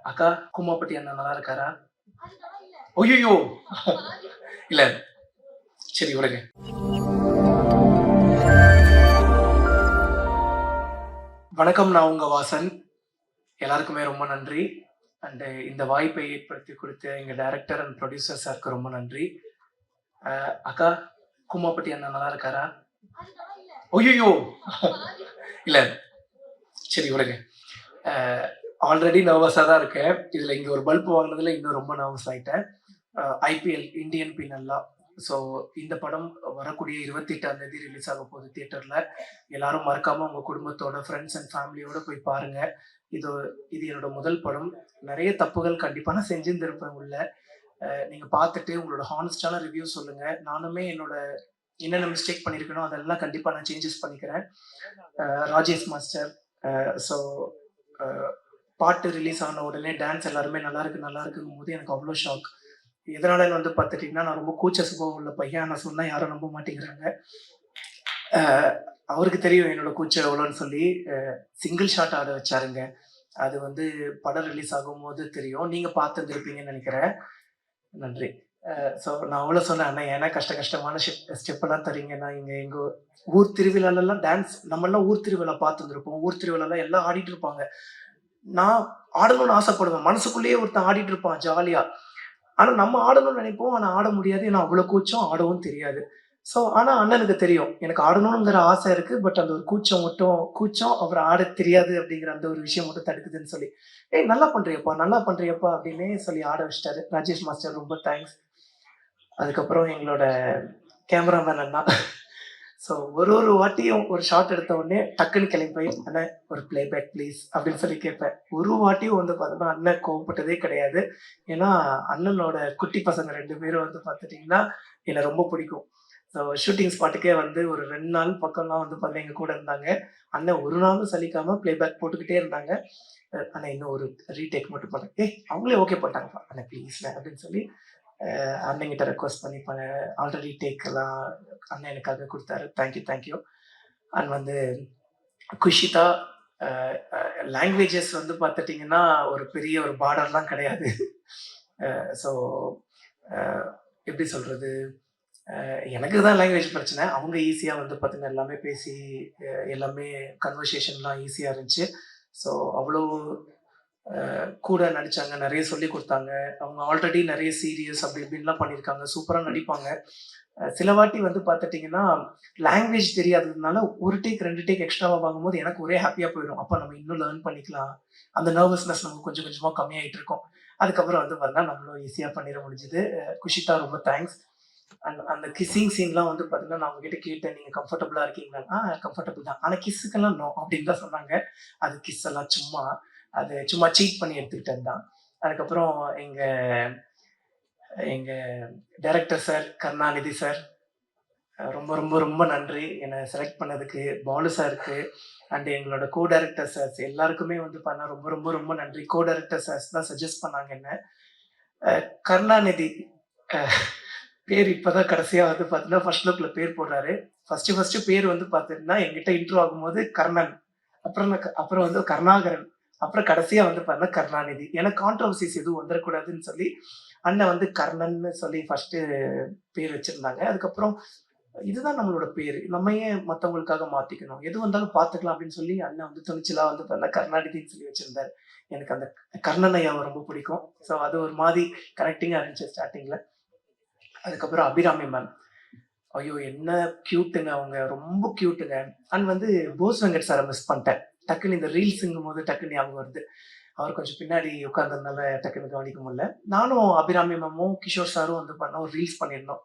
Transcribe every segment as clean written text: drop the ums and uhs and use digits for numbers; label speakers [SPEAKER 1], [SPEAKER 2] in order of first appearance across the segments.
[SPEAKER 1] அக்கா, கூமாப்பட்டி அண்ணா நல்லா இருக்காரா? ஐய்யய்யோ! இல்ல. சரி விடுங்க. வணக்கம். நான் உங்க வாசன். எல்லாருக்குமே ரொம்ப நன்றி. இந்த வாய்ப்பை ஏற்படுத்தி குடுத்த எங்க டைரக்டர் அண்ட் புரொடியூசர் சார்க்கு ரொம்ப நன்றி. அக்கா, கூமாப்பட்டி அண்ணா நல்லா இருக்காரா? ஐய்யய்யோ! இல்ல. சரி விடுங்க. அ ஆல்ரெடி நர்வஸா தான் இருக்கேன். இதுல இங்க ஒரு பல்ப் வாங்குனதுல இன்னும் ரொம்ப நர்வஸ் ஆயிட்டேன். ஐபிஎல் இந்தியன் பீனல் லா. ஸோ இந்த படம் வரக்கூடிய 28ஆம் தேதி ரிலீஸ் ஆக போகுது தியேட்டர்ல. எல்லாரும் மறக்காம உங்க குடும்பத்தோட, ஃப்ரெண்ட்ஸ் அண்ட் ஃபேமிலியோட போய் பாருங்க. இது இது என்னோட முதல் படம். நெறைய தப்புகள் கண்டிப்பா நான் செஞ்சிருந்திருப்பேன் உள்ள. நீங்க பார்த்துட்டு உங்களோட ஹானஸ்ட்டான ரிவ்யூ சொல்லுங்க. நானுமே என்னோட என்னென்ன மிஸ்டேக் பண்ணியிருக்கேனோ அதெல்லாம் கண்டிப்பா நான் சேஞ்சஸ் பண்ணிக்கிறேன். ராஜேஷ் மாஸ்டர் ஸோ அ பாட்டு ரிலீஸ் ஆன உடனே டான்ஸ் எல்லாருமே நல்லா இருக்கு, நல்லா இருக்குங்கும்போது எனக்கு அவ்ளோ ஷாக். எதனாலன்னு வந்து பார்த்துட்டீங்கன்னா, நான் ரொம்ப கூச்ச சுபாவம் உள்ள பையன். நான் சொன்னா யாரும் நம்ப மாட்டேங்கிறாங்க. அ அவருக்கு தெரியும் என்னோட கூச்சம் எவ்வளோன்னு சொல்லி, சிங்கிள் ஷாட் ஆட வச்சாருங்க. அது வந்து படம் ரிலீஸ் ஆகும்போது தெரியும். நீங்க பார்த்திருந்திருப்பீங்கன்னு நெனைக்கிறேன். நன்றி. ஸோ நான் அவ்வளோ சொன்னேன், "அண்ணா ஏன்னா கஷ்டமான ஸ்டெப்பெல்லாம் தர்றீங்க? நான் எங்க ஊர் திருவிழாலலாம் டான்ஸ் நம்மலாம் ஊர் திருவிழா பார்த்துருந்துருப்போம். ஊர் திருவிழால எல்லாம் ஆடிட்டு இருப்பாங்க. நான் ஆடணும்னு ஆசைப்படுவேன். மனசுக்குள்ளேயே ஒருத்தன் ஆடிட்டு இருப்பான் ஜாலியா. ஆனா நம்ம ஆடணும்னு நினைப்போம். ஆனா ஆட முடியாது. ஏன்னா அவ்வளோ கூச்சம், ஆடவும் தெரியாது. ஆனா அண்ணனுக்கு தெரியும். எனக்கு ஆடணும்ங்கிற ஆசை இருக்கு. பட் அந்த ஒரு கூச்சம் அப்புறம் ஆடத் தெரியாது அப்படிங்கிற அந்த ஒரு விஷயம் மட்டும் தடுக்குதுன்னு சொல்லி, "ஏய் நல்லா பண்றியேப்பா, நல்லா பண்றியேப்பா" அப்படின்னே சொல்லி ஆட வச்சுட்டாரு. ராஜேஷ் மாஸ்டர் ரொம்ப தேங்க்ஸ். அதுக்கப்புறம் எங்களோட கேமராமேன் அண்ணா. ஒரு வாட்டியும் ஒரு ஷாட் எடுத்த உடனே டக்குன்னு கிளம்பி போய், "அண்ணா ஒரு பிளேபேக் ப்ளீஸ்" அப்படின்னு சொல்லி கேட்பேன். ஒரு வாட்டியும் வந்து பார்த்தீங்கன்னா, அண்ணன் கோவப்பட்டதே கிடையாது. ஏன்னா, அண்ணனோட குட்டி பசங்க 2 பேரும் வந்து பார்த்துட்டீங்கன்னா, என்ன ரொம்ப பிடிக்கும். ஷூட்டிங் ஸ்பாட்டுக்கே வந்து ஒரு 2 நாள் பக்கம்லாம் வந்து பார்த்தீங்கன்னா, எங்க கூட இருந்தாங்க. அண்ணன் ஒரு நாளும் சலிக்காம பிளேபேக் போட்டுக்கிட்டே இருந்தாங்க. "அண்ணா இன்னும் ஒரு ரீடேக் மட்டும் பண்றேன்." "ஏய் அவங்களே ஓகே பண்ணிட்டாங்கப்பா." "அண்ணா ப்ளீஸ்ண்ணே" அப்படின்னு சொல்லி அண்ணன்கிட்ட ரெக்வெஸ்ட் பண்ணி ஆல்ரெடி டேக்லாம் அண்ணன் எனக்காக குடுத்தாரு. Thank you. அண்ட் வந்து குஷிதா அ அ லாங்குவேஜஸ் வந்து பார்த்துட்டீங்கன்னா, ஒரு பெரிய ஒரு பார்டர்லாம் கிடையாது. ஸோ அ எப்படி சொல்றது? எனக்கு தான் லாங்குவேஜ் பிரச்சனை. அவங்க ஈஸியா வந்து பார்த்தீங்கன்னா, எல்லாமே பேசி எல்லாமே கன்வர்சேஷன்லாம் ஈஸியா இருந்துச்சு. ஸோ அவ்வளோ கூட நடிச்சாங்க. நெறைய சொல்லிக் குடுத்தாங்க. அவங்க ஆல்ரெடி நெறைய சீரியஸ் அப்படி இப்படின்லாம் பண்ணியிருக்காங்க. சூப்பரா நடிப்பாங்க. சில வாட்டி வந்து பார்த்துட்டீங்கன்னா, லாங்குவேஜ் தெரியாததுனால 1 டேக் 2 டேக் எக்ஸ்ட்ராவா வாங்கும்போது எனக்கு ஒரே ஹேப்பியா போயிடும். அப்ப நம்ம இன்னும் லேர்ன் பண்ணிக்கலாம். அந்த நர்வஸ்னஸ் நமக்கு கொஞ்சம் கொஞ்சமா கம்மியாயிட்டு இருக்கும். அதுக்கப்புறம் வந்து பார்த்தீங்கன்னா, நம்மளும் ஈஸியா பண்ணிற முடிஞ்சுது. குஷிதா ரொம்ப தேங்க்ஸ். அந்த கிஸ்ஸிங் சீன்லாம் வந்து பார்த்தீங்கன்னா, நான் அவங்ககிட்ட கேட்டேன். "நீங்க கம்ஃபர்டபுளா இருக்கீங்களா?" கம்ஃபர்டபுள் தான். ஆனா கிஸ்ஸுக்கெல்லாம் நோ" அப்படின்னு தான் சொன்னாங்க. அது கிஸ் எல்லாம் சும்மா. அது சும்மா சீட் பண்ணி எடுத்துக்கிட்டது தான். அதுக்கப்புறம் எங்க எங்க டைரக்டர் சார், கருணாநிதி சார் ரொம்ப ரொம்ப ரொம்ப நன்றி. என்ன செலக்ட் பண்ணதுக்கு. பாலு சாருக்கு எங்களோட கோ டைரக்டர் சார்ஸ் எல்லாருக்குமே வந்து ரொம்ப ரொம்ப ரொம்ப நன்றி. கோ டைரக்டர் சார்ஸ் தான் சஜெஸ்ட் பண்ணாங்க என்ன. கருணாநிதி அ பேர் இப்ப தான் கடைசியா வந்து பார்த்தீங்கன்னா, ஃபர்ஸ்ட் லுக்ல பேர் போடுறாரு. ஃபர்ஸ்ட் பேர் வந்து பார்த்தீங்கன்னா, என்கிட்ட இன்ட்ரோ ஆகும்போது கர்ணன். அப்புறம் வந்து கருணாகரன். அப்புறம் கடைசியா வந்து பார்த்தீங்கன்னா, கருணாநிதி. ஏன்னா கான்ட்ரோவர்சிஸ் எதுவும் வந்துரக்கூடாதுன்னு சொல்லி, அண்ணன் வந்து கர்ணன்னு சொல்லி ஃபர்ஸ்ட்டு பேர் வச்சிருந்தாங்க. அதுக்கப்புறம் இதுதான் நம்மளோட பேரு. நம்ம ஏன் மத்தவங்களுக்காக மாத்திக்கணும்? எது வந்தாலும் பார்த்துக்கலாம் அப்படின்னு சொல்லி அண்ணன் வந்து துணிச்சலா வந்து பார்த்தீங்கன்னா, கருணாநிதின்னு சொல்லி வச்சிருந்தாரு. எனக்கு அந்த கர்ணன் ஐயாவ ரொம்ப பிடிக்கும். அது ஒரு மாரி கனெக்டிங்கா இருந்துச்சு ஸ்டார்ட்டிங்ல. அதுக்கப்புறம் அபிராமி மேம். ஐயோ! என்ன கியூட்டுங்க அவங்க. ரொம்ப கியூட்டுங்க. வந்து போஸ் வெங்கட் சார மிஸ் பண்ட்டேன். டக்குனு இந்த ரீல்ஸுங்கும்போது டக்குனு ஞாபகம் வருது. அவர் கொஞ்சம் பின்னாடி உட்கார்ந்ததுனால டக்குனு கவனிக்க முடியல. நானும் அபிராமி மேமும், கிஷோர் சாரும் வந்து பண்ணோம். ஒரு ரீல்ஸ் பண்ணியிருந்தோம்.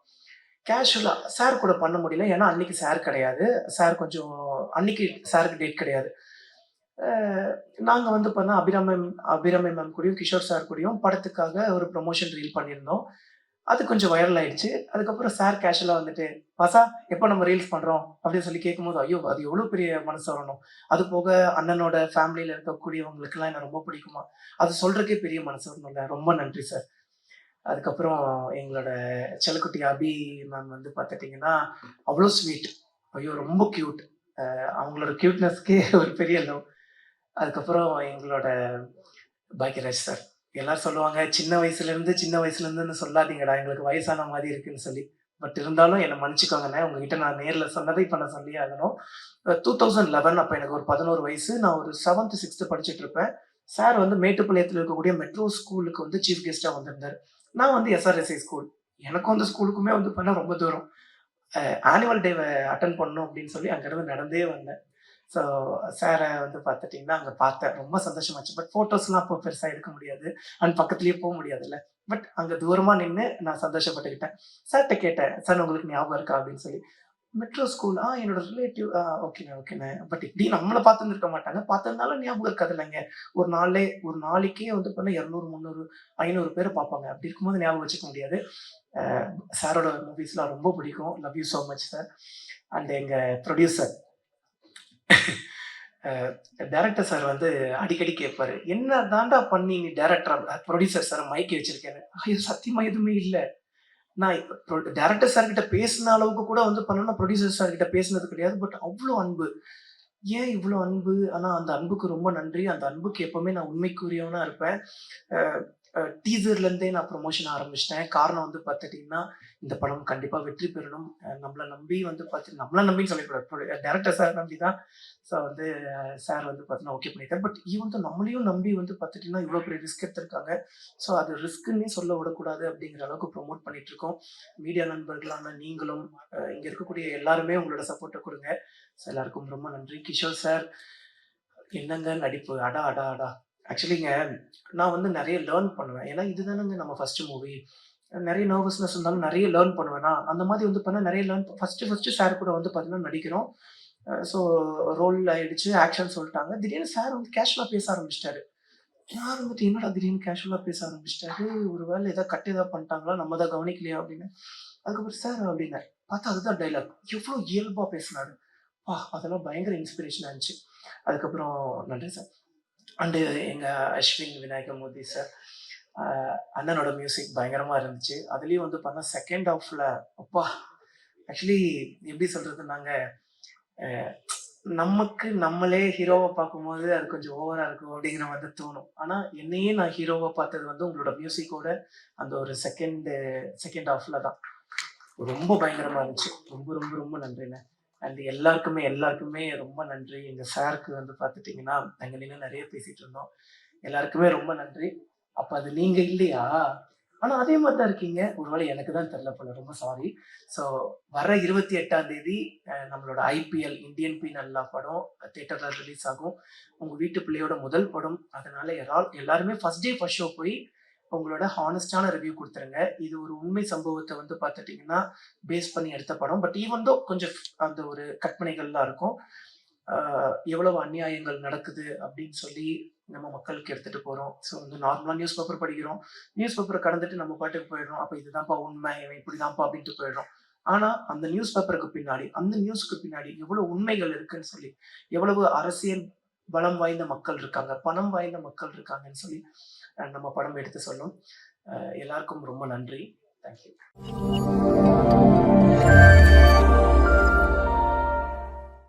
[SPEAKER 1] கேஷுவலா சார் கூட பண்ண முடியல. ஏன்னா அன்னைக்கு சார் கிடையாது. சார் கொஞ்சம் அன்னைக்கு சாருக்கு டேட் கிடையாது. அ நாங்க வந்து பண்ணா அபிராமி மேம் கூடயும், கிஷோர் சார் கூடயும் படத்துக்காக ஒரு ப்ரமோஷன் ரீல் பண்ணியிருந்தோம். அது கொஞ்சம் வைரல் ஆயிடுச்சு. அதுக்கப்புறம் சார் கேஷுவலா வந்துட்டு, "வாசா எப்ப நம்ம ரீல்ஸ் பண்றோம்?" அப்படின்னு சொல்லி கேட்கும்போது, ஐயோ! அது எவ்வளோ பெரிய மனசு வரணும். அது போக அண்ணனோட ஃபேமிலில இருக்கக்கூடியவங்களுக்கெல்லாம் என்ன ரொம்ப பிடிக்குமா. அது சொல்றதுக்கே பெரிய மனசு வரணும்ல. ரொம்ப நன்றி சார். அதுக்கப்புறம் எங்களோட செல்லக்குட்டி அபி மேம் வந்து பார்த்துட்டீங்கன்னா, அவ்ளோ ஸ்வீட். ஐயோ! ரொம்ப கியூட். அவங்களோட கியூட்னஸ்க்கே ஒரு பெரிய லவ். அதுக்கப்புறம் எங்களோட பாக்யராஜ் சார். எல்லாரும் சொல்லுவாங்க, சின்ன வயசுல இருந்துன்னு சொல்லாதீங்கடா, எங்களுக்கு வயசான மாரி இருக்குன்னு சொல்லி. பட் இருந்தாலும் என்ன மன்னிச்சுக்கோங்கண்ணே. உங்ககிட்ட நான் நேர்ல சொன்னத இப்ப நான் சொல்லியே ஆகணும். 2011 அப்ப எனக்கு ஒரு 11 வயசு. நான் ஒரு 7த், 6த் படிச்சுட்டு இருப்பேன். சார் வந்து மேட்டுப்பாளையத்துல இருக்கக்கூடிய மெட்ரோ ஸ்கூலுக்கு வந்து சீஃப் கெஸ்ட்டா வந்திருந்தாரு. நான் வந்து எஸ்ஆர்எஸ்ஐ ஸ்கூல். எனக்கும் அந்த ஸ்கூலுக்குமே வந்து பார்த்தா ரொம்ப தூரம். அ ஆனுவல் டேவ அட்டெண்ட் பண்ணணும் அப்படின்னு சொல்லி அங்கருந்து நடந்தே வந்தேன். ஸோ சார வந்து பார்த்துட்டீங்கன்னா, அங்க பார்த்தேன். ரொம்ப சந்தோஷமாச்சு. பட் ஃபோட்டோஸ்லாம் அப்போ பெருசா எடுக்க முடியாது. அண்ட் பக்கத்திலேயே போ முடியாதுல்ல. பட் அங்க தூரமா நின்னு நான் சந்தோஷப்பட்டுக்கிட்டேன். சார்ட்ட கேட்டேன். "சார் உங்களுக்கு ஞாபகம் இருக்கா?" அப்படின்னு சொல்லி. Metro school. என்னோட ரிலேட்டிவ். ஓகேண்ணே, ஓகேண்ணே. பட் இப்படி நம்மள பார்த்திருந்திருக்க மாட்டாங்க. பார்த்திருந்தாலும் ஞாபகம் இருக்காதுல்லங்க. ஒரு நாளைக்கே வந்து பார்த்தீங்கன்னா 200, 300, 500 பேர பார்ப்பாங்க. அப்படி இருக்கும்போது ஞாபகம் வச்சுக்க முடியாது. அ சாரோட மூவிஸ்லாம் ரொம்ப பிடிக்கும். Love you so much sir. And எங்க புரொடியூசர் அ டைரக்டர் சார் வந்து அடிக்கடி கேட்பாரு. "என்ன தான்டா பண்ணி நீ டைரக்டரா புரொடியூசர் சார் மைக் வச்சிருக்கேன்னு." ஐயோ! சத்தியமா எதுவுமே இல்ல. நான் டைரக்டர் சார் கிட்ட பேசின அளவுக்கு கூட வந்து பண்ணேன்னா, புரொடியூசர் சார் கிட்ட பேசினது கிடையாது. பட் அவ்ளோ அன்பு. ஏன் இவ்ளோ அன்பு? ஆனா அந்த அன்புக்கு ரொம்ப நன்றி. அந்த அன்புக்கு எப்பவுமே நான் உண்மைக்குரியவனா இருப்பேன். அ டீசர்ல இருந்தே நான் ப்ரமோஷன் ஆரம்பிச்சுட்டேன். காரணம் வந்து பார்த்துட்டீங்கன்னா, இந்த படம் கண்டிப்பா வெற்றி பெறணும். நம்மள நம்பி வந்து நம்மள நம்பின்னு சொல்லக்கூடாது. டைரக்டர் சார் நம்பி தான். ஸோ வந்து சார் வந்து பார்த்தீங்கன்னா, ஓகே பண்ணிட்டாரு. பட் ஈவன் தோ நம்மளையும் நம்பி வந்து பார்த்துட்டீங்கன்னா, இவ்ளோ பெரிய ரிஸ்க் எடுத்திருக்காங்க. ஸோ அது ரிஸ்க்குன்னே சொல்ல விடக்கூடாது அப்படிங்கிற அளவுக்கு ப்ரமோட் பண்ணிட்டு இருக்கோம். மீடியா நண்பர்களான நீங்களும், இங்க இருக்கக்கூடிய எல்லாருமே உங்களோட சப்போர்ட்ட குடுங்க. ஸோ எல்லாருக்கும் ரொம்ப நன்றி. கிஷோர் சார், என்னங்க நடிப்பு! அடா, அடா, அடா! ஆக்சுவலிங்க நான் வந்து நெறைய லேர்ன் பண்ணுவேன். ஏன்னா இதுதானங்க நம்ம ஃபர்ஸ்ட் மூவி. நெறைய நர்வஸ்னஸ் இருந்தாலும் நெறைய லேர்ன் பண்ணுவேனா, அந்த மாதிரி வந்து பார்த்தீங்கன்னா நெறைய லேர்ன் ஃபர்ஸ்ட் சார் கூட வந்து பார்த்தீங்கன்னா நடிக்கிறோம். ஸோ ரோல் ஆயிடுச்சு. ஆக்ஷன் சொல்ட்டாங்க. திடீர்னு சார் வந்து கேஷுவலா பேச ஆரம்பிச்சுட்டாரு. நான் இருந்துட்டு என்னடா திடீர்னு கேஷுவலா பேச ஆரம்பிச்சுட்டாரு. ஒரு வேள கட் ஏதாவது பண்ணிட்டாங்களா? நம்ம தான் கவனிக்கலையா? அப்படின்னு. அதுக்கப்புறம் சார் அப்படின்னாரு. பார்த்தா அதுதான் டயலாக். எவ்ளோ இயல்பா பேசினாரு. அதெல்லாம் பயங்கர இன்ஸ்பிரேஷனா இருந்துச்சு. அதுக்கப்புறம் நன்றி சார். அண்டு எங்க அஸ்வின் விநாயகமூர்த்தி சார். அ அண்ணனோட மியூசிக் பயங்கரமா இருந்துச்சு. அதுலயும் வந்து பார்த்தா செகண்ட் ஹாஃப்ல அப்பா! ஆக்சுவலி எப்படி சொல்றதுன்னாங்க, அ நமக்கு நம்மளே ஹீரோவா பார்க்கும்போது அது கொஞ்சம் ஓவரா இருக்கும் அப்படிங்கிற மாதிரி தோணும். ஆனா என்னையே நான் ஹீரோவா பார்த்தது வந்து உங்களோட மியூசிக்கோட அந்த ஒரு செகண்ட் ஹாஃப்ல தான். ரொம்ப பயங்கரமா இருந்துச்சு. ரொம்ப, ரொம்ப, ரொம்ப நன்றிண்ணே. அண்ட் எல்லாருக்குமே ரொம்ப நன்றி. எங்க சாருக்கு வந்து பார்த்துட்டீங்கன்னா, அங்க நின்னு நெறைய பேசிட்டு இருந்தோம். எல்லாருக்குமே ரொம்ப நன்றி. அப்ப அது நீங்க இல்லையா? ஆனா அதே மாரி தான் இருக்கீங்க. ஒரு வேளை எனக்கு தான் தெரியல போல. ரொம்ப சாரி. ஸோ வர்ற 28ஆம் தேதி நம்மளோட ஐபிஎல் இந்தியன் பீனல் லா படம் தியேட்டர்ல ரிலீஸ் ஆகும். உங்க வீட்டு பிள்ளையோட முதல் படம். அதனால எல்லாருமே ஃபர்ஸ்ட் டே ஃபர்ஸ்ட் ஷோ போய் உங்களோட ஹானஸ்டான ரிவ்யூ குடுத்துருங்க. இது ஒரு உண்மை சம்பவத்த வந்து பார்த்துட்டீங்கன்னா, பேஸ் பண்ணி எடுத்த படம். பட் ஈவன் தோ கொஞ்சம் அந்த ஒரு கற்பனைகள்லாம் இருக்கும். ஆ எவ்வளவு அநியாயங்கள் நடக்குது அப்படின்னு சொல்லி நம்ம மக்களுக்கு எடுத்துட்டு போறோம். ஸோ வந்து நார்மலா நியூஸ் பேப்பர் படிக்கிறோம். நியூஸ் பேப்பர கடந்துட்டு நம்ம பாட்டுக்கு போயிடுறோம். அப்ப இதுதான்ப்பா உண்மை, இவன் இப்படிதான்ப்பா அப்படின்ட்டு போயிடுறோம். ஆனா அந்த நியூஸ் பேப்பருக்கு பின்னாடி, அந்த நியூஸ்க்கு பின்னாடி எவ்வளவு உண்மைகள் இருக்குன்னு சொல்லி, எவ்வளவு அரசியல் பலம் வாய்ந்த மக்கள் இருக்காங்க, பணம் வாய்ந்த மக்கள் இருக்காங்கன்னு சொல்லி நம்ம படம் எடுத்து சொல்லும். எல்லாருக்கும் ரொம்ப நன்றி. Thank you.